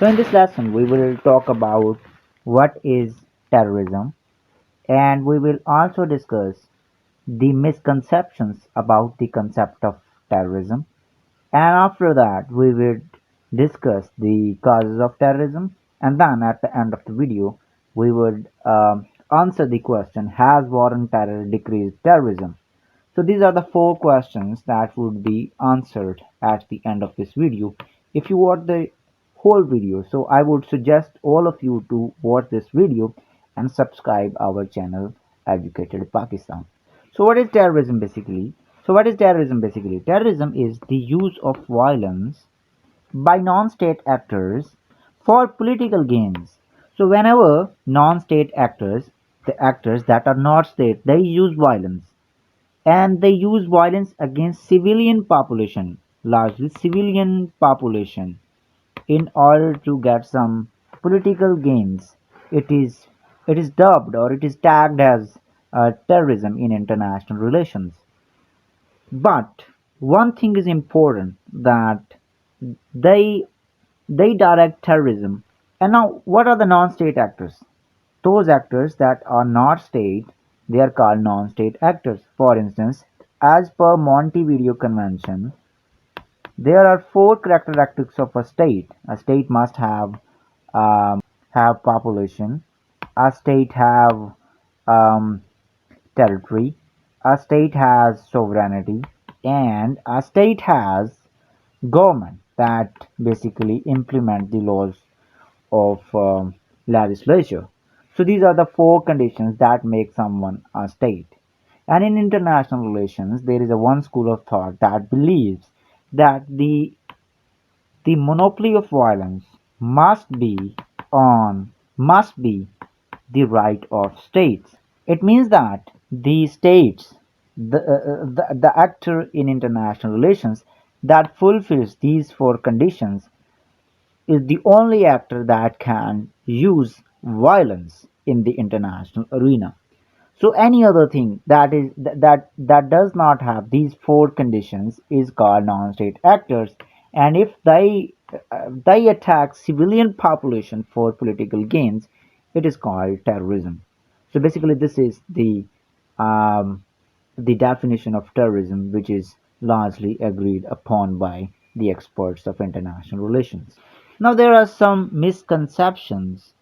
So in this lesson, we will talk about what is terrorism, and we will also discuss the misconceptions about the concept of terrorism. And after that, we will discuss the causes of terrorism. And then at the end of the video, we would answer the question, has war on terror decreased terrorism? So these are the four questions that would be answered at the end of this video. If you watch the whole video, so I would suggest all of you to watch this video and subscribe our channel Educated Pakistan. So what is terrorism basically? Terrorism is the use of violence by non-state actors for political gains. So whenever non-state actors, the actors that are not state, they use violence, and they use violence against civilian population, largely civilian population, in order to get some political gains. It is dubbed, or it is tagged as terrorism in international relations. But one thing is important, that they they direct terrorism. And now, what are the non-state actors? Those actors that are not state, they are called non-state actors. For instance, as per Montevideo Convention, there are four characteristics of a state. A state must have population. A state have um, territory. A state has sovereignty, and a state has government that basically implement the laws of legislature. So these are the four conditions that make someone a state. And in international relations, there is a one school of thought that believes that the monopoly of violence must be the right of states. It means that the states, the actor in international relations that fulfills these four conditions, is the only actor that can use violence in the international arena. So any other thing that does not have these four conditions is called non-state actors, and if they attack civilian population for political gains, it is called terrorism. So basically, this is um, the definition of terrorism, which is largely agreed upon by the experts of international relations. Now, there are some misconceptions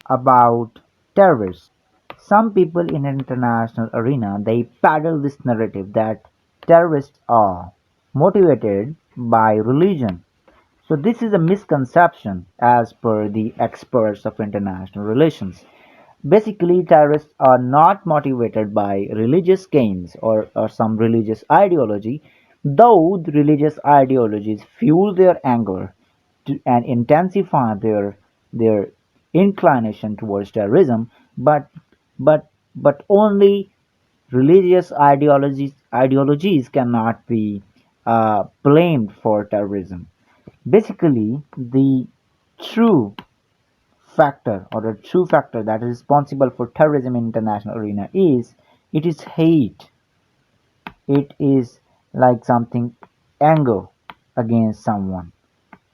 about terrorists. Some people in international arena, they peddle this narrative that terrorists are motivated by religion. So this is a misconception as per the experts of international relations. Basically, terrorists are not motivated by religious gains, or some religious ideology, though the religious ideologies fuel their anger and intensify their inclination towards terrorism, but but only religious ideologies cannot be blamed for terrorism. Basically, the true true factor that is responsible for terrorism in international arena is, it is hate. It is like something, anger against someone,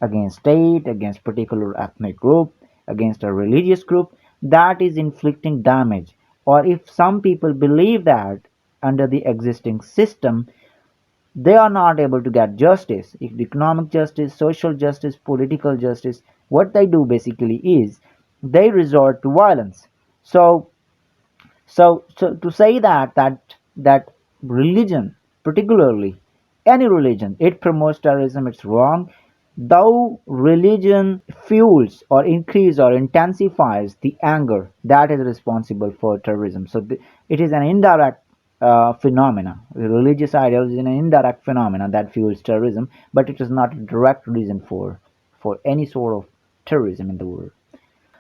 against state, against particular ethnic group, against a religious group, that is inflicting damage. Or if some people believe that under the existing system they are not able to get justice, economic justice, social justice, political justice, what they do basically is they resort to violence. So so to say that religion, particularly any religion, it promotes terrorism, it's wrong. Though religion fuels or increases or intensifies the anger that is responsible for terrorism, so it is an indirect phenomena. Religious ideology is an indirect phenomena that fuels terrorism, but it is not a direct reason for any sort of terrorism in the world.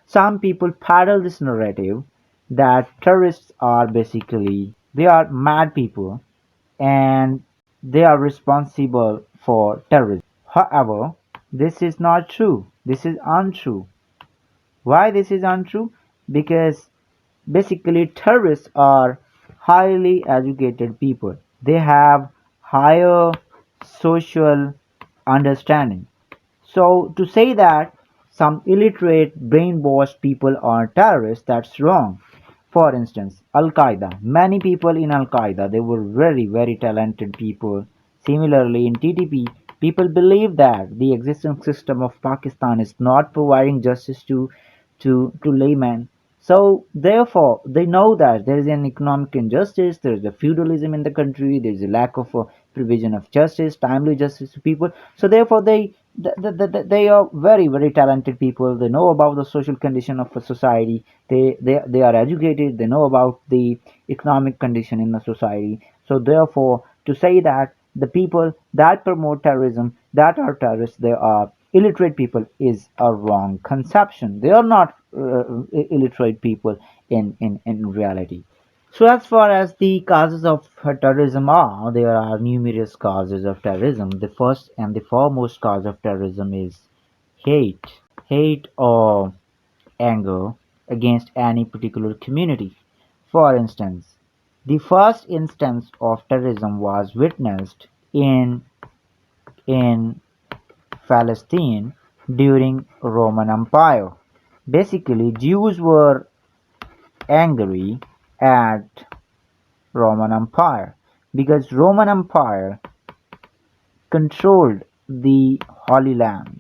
Some people peddle this narrative that terrorists are basically, they are mad people and they are responsible for terrorism. However, this is not true. This is untrue. Why this is untrue? Because basically terrorists are highly educated people. They have higher social understanding. So to say that some illiterate, brainwashed people are terrorists. That's wrong. For instance, Al Qaeda. Many people in Al Qaeda, they were very, very talented people. Similarly, in TTP, people believe that the existing system of Pakistan is not providing justice to laymen. So therefore, they know that there is an economic injustice, there is a feudalism in the country, there is a lack of provision of justice, timely justice to people. So therefore, they are very, very talented people. They know about the social condition of a society. They are educated. They know about the economic condition in the society. So therefore, to say that the people that promote terrorism, that are terrorists, they are illiterate people, is a wrong conception. They are not illiterate people in reality. So as far as the causes of terrorism are, there are numerous causes of terrorism. The first and the foremost cause of terrorism is hate. Hate or anger against any particular community. For instance, the first instance of terrorism was witnessed in Palestine during Roman Empire. Basically, Jews were angry at Roman Empire because Roman Empire controlled the Holy Land.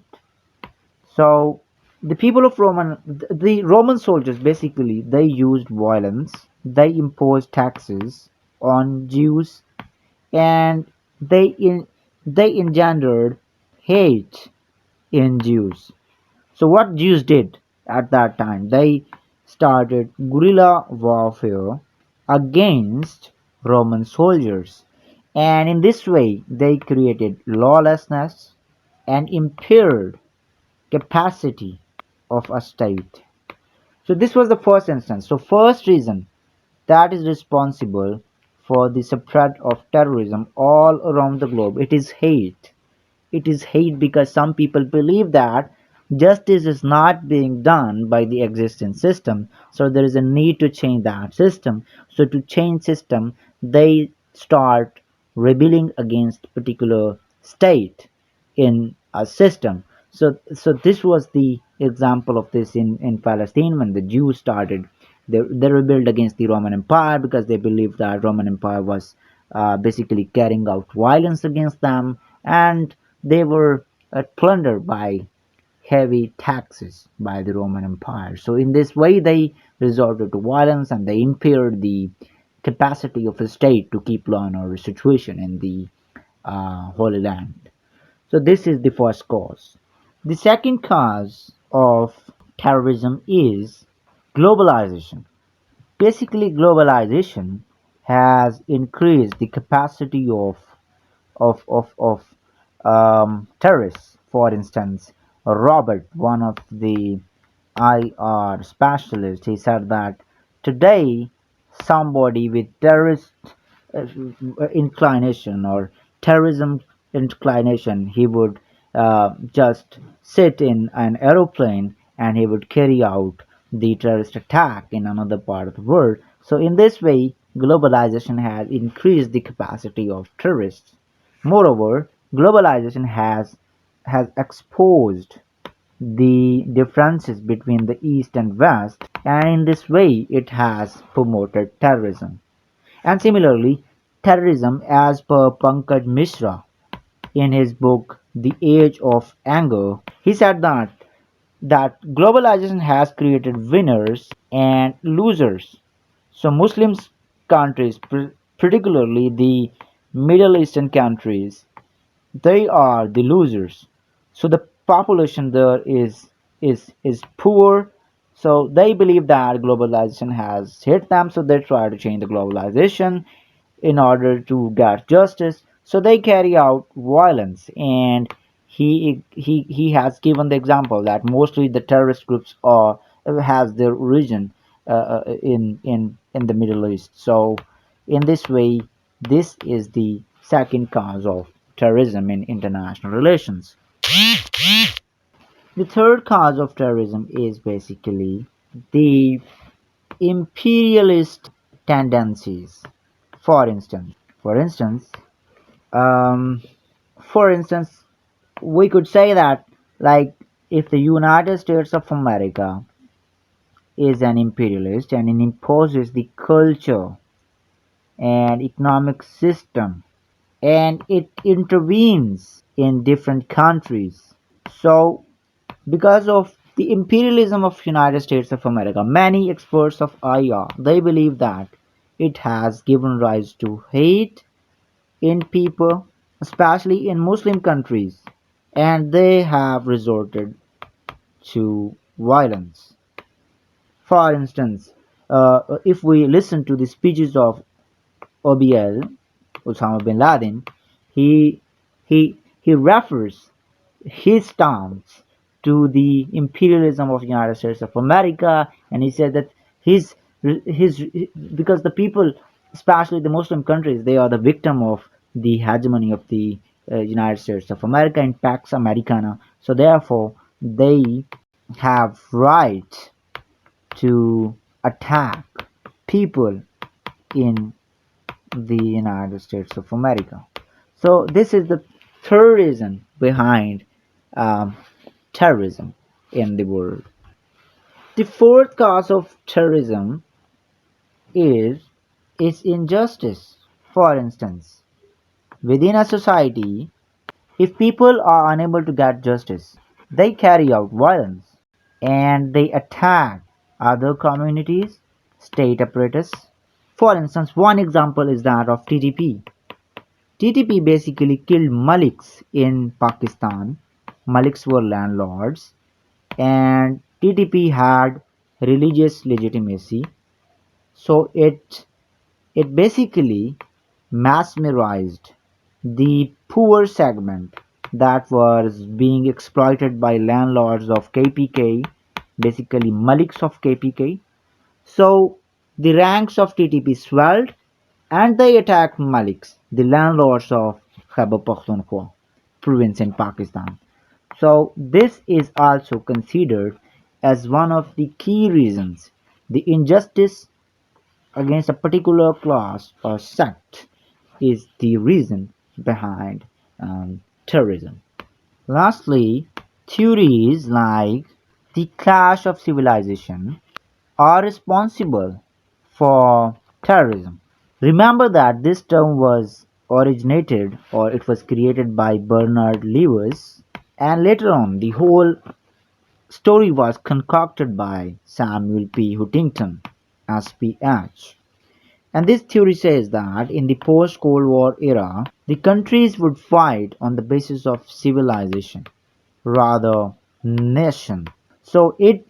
So the people of the Roman soldiers basically they used violence, they imposed taxes on Jews, and they in, they engendered hate in Jews. So what Jews did at that time, they started guerrilla warfare against Roman soldiers. And in this way, they created lawlessness and impaired capacity of a state. So this was the first instance. So first reason that is responsible for the spread of terrorism all around the globe, it is hate. It is hate because some people believe that justice is not being done by the existing system. So there is a need to change that system. So to change system, they start rebelling against particular state in a system. So this was the example of this in Palestine when the Jews started. They rebelled against the Roman Empire because they believed that Roman Empire was basically carrying out violence against them, and they were plundered by heavy taxes by the Roman Empire. So in this way, they resorted to violence and they impaired the capacity of a state to keep law and order situation in the Holy Land. So this is the first cause. The second cause of terrorism is globalization. Basically, globalization has increased the capacity of terrorists. For instance, Robert, one of the IR specialists, he said that today somebody with terrorist uh, inclination or terrorism inclination, he would just sit in an aeroplane and he would carry out the terrorist attack in another part of the world. So in this way, globalization has increased the capacity of terrorists. Moreover, globalization has exposed the differences between the East and West, and in this way, it has promoted terrorism. And similarly, terrorism, as per Pankaj Mishra in his book The Age of Anger, he said that globalization has created winners and losers. So Muslims countries, particularly the Middle Eastern countries, they are the losers. So the population there is poor. So they believe that globalization has hit them. So they try to change the globalization in order to get justice. So they carry out violence, and he has given the example that mostly the terrorist groups are has their origin in the Middle East. So in this way, this is the second cause of terrorism in international relations. The third cause of terrorism is basically the imperialist tendencies. For instance, for instance, um, for instance, we could say that like if the United States of America is an imperialist and it imposes the culture and economic system and it intervenes in different countries. So because of the imperialism of United States of America, many experts of IR they believe that it has given rise to hate in people, especially in Muslim countries, and they have resorted to violence. For instance, if we listen to the speeches of OBL, Osama bin Laden, he he refers his stance to the imperialism of the United States of America, and he said that his because the people, especially the Muslim countries, they are the victim of the hegemony of the United States of America and Pax Americana. So therefore, they have right to attack people in the United States of America. So this is the third reason behind um, terrorism in the world. The fourth cause of terrorism is its injustice. For instance, within a society, if people are unable to get justice, they carry out violence and they attack other communities, state apparatus. For instance, one example is that of TTP. TTP basically killed Maliks in Pakistan. Maliks were landlords, and TTP had religious legitimacy, so it basically mesmerized the poor segment that was being exploited by landlords of KPK, basically Maliks of KPK. So the ranks of TTP swelled and they attacked Maliks, the landlords of Khyber Pakhtunkhwa province in Pakistan. So this is also considered as one of the key reasons. The injustice against a particular class or sect is the reason behind terrorism. Lastly, theories like the clash of civilization are responsible for terrorism. Remember that this term was originated or it was created by Bernard Lewis, and later on the whole story was concocted by Samuel P. Huntington, SPH. And this theory says that in the post Cold War era, the countries would fight on the basis of civilization rather nation. So it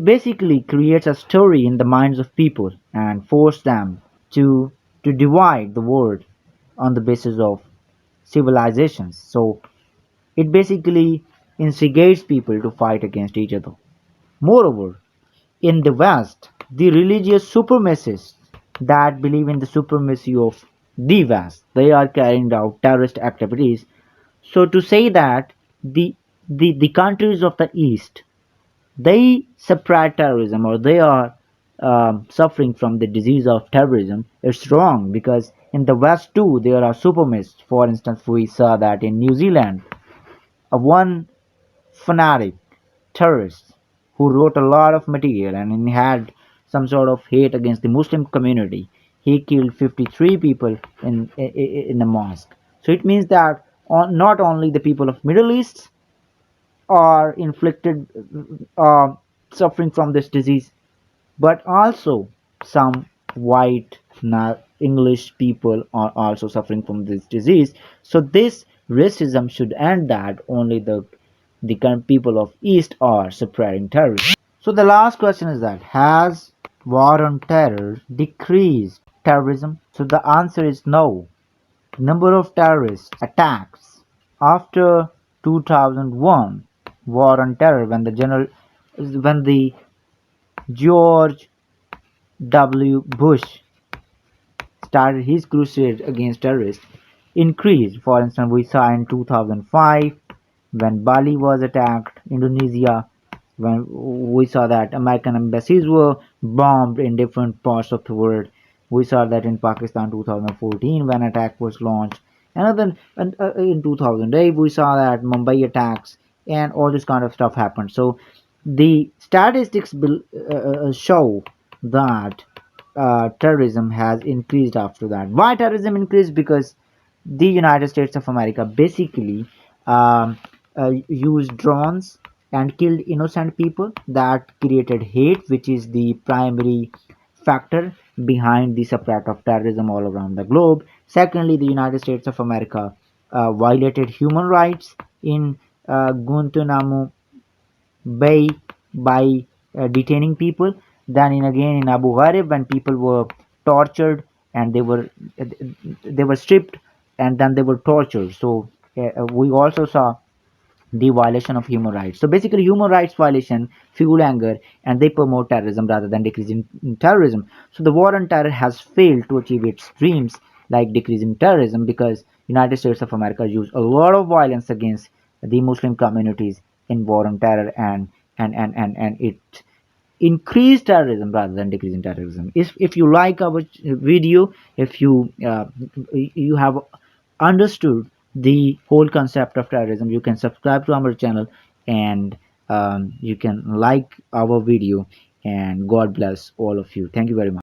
basically creates a story in the minds of people and force them to divide the world on the basis of civilizations. So it basically instigates people to fight against each other. Moreover, in the West, the religious supremacists that believe in the supremacy of the West, they are carrying out terrorist activities. So to say that the countries of the East they spread terrorism or they are suffering from the disease of terrorism, it's wrong because in the West too there are supremacists. For instance, we saw that in New Zealand, a one fanatic terrorist who wrote a lot of material and he had some sort of hate against the Muslim community. He killed 53 people in the mosque. So it means that not only the people of Middle East are inflicted suffering from this disease, but also some white English people are also suffering from this disease. So this racism should end that only the people of East are spreading terrorism. So the last question is that has war on terror decreased terrorism? So the answer is no. Number of terrorist attacks after 2001 war on terror when the George W. Bush started his crusade against terrorists increased. For instance, we saw in 2005 when Bali was attacked, Indonesia, when we saw that American embassies were bombed in different parts of the world. We saw that in Pakistan 2014 when attack was launched. And then in 2008 we saw that Mumbai attacks and all this kind of stuff happened. So the statistics show that terrorism has increased after that. Why terrorism increased? Because the United States of America basically um, used drones and killed innocent people. That created hate, which is the primary factor behind the spread of terrorism all around the globe. Secondly, the United States of America violated human rights in Guantanamo Bay by detaining people. Then in again in Abu Ghraib, when people were tortured and they were stripped and then they were tortured. So we also saw the violation of human rights. So basically, human rights violation fuel anger and they promote terrorism rather than decreasing terrorism. So the war on terror has failed to achieve its dreams like decreasing terrorism because United States of America used a lot of violence against the Muslim communities in war on terror and it increase terrorism rather than decreasing terrorism. If you like our video, if you have understood the whole concept of terrorism, you can subscribe to our channel and you can like our video. And God bless all of you. Thank you very much.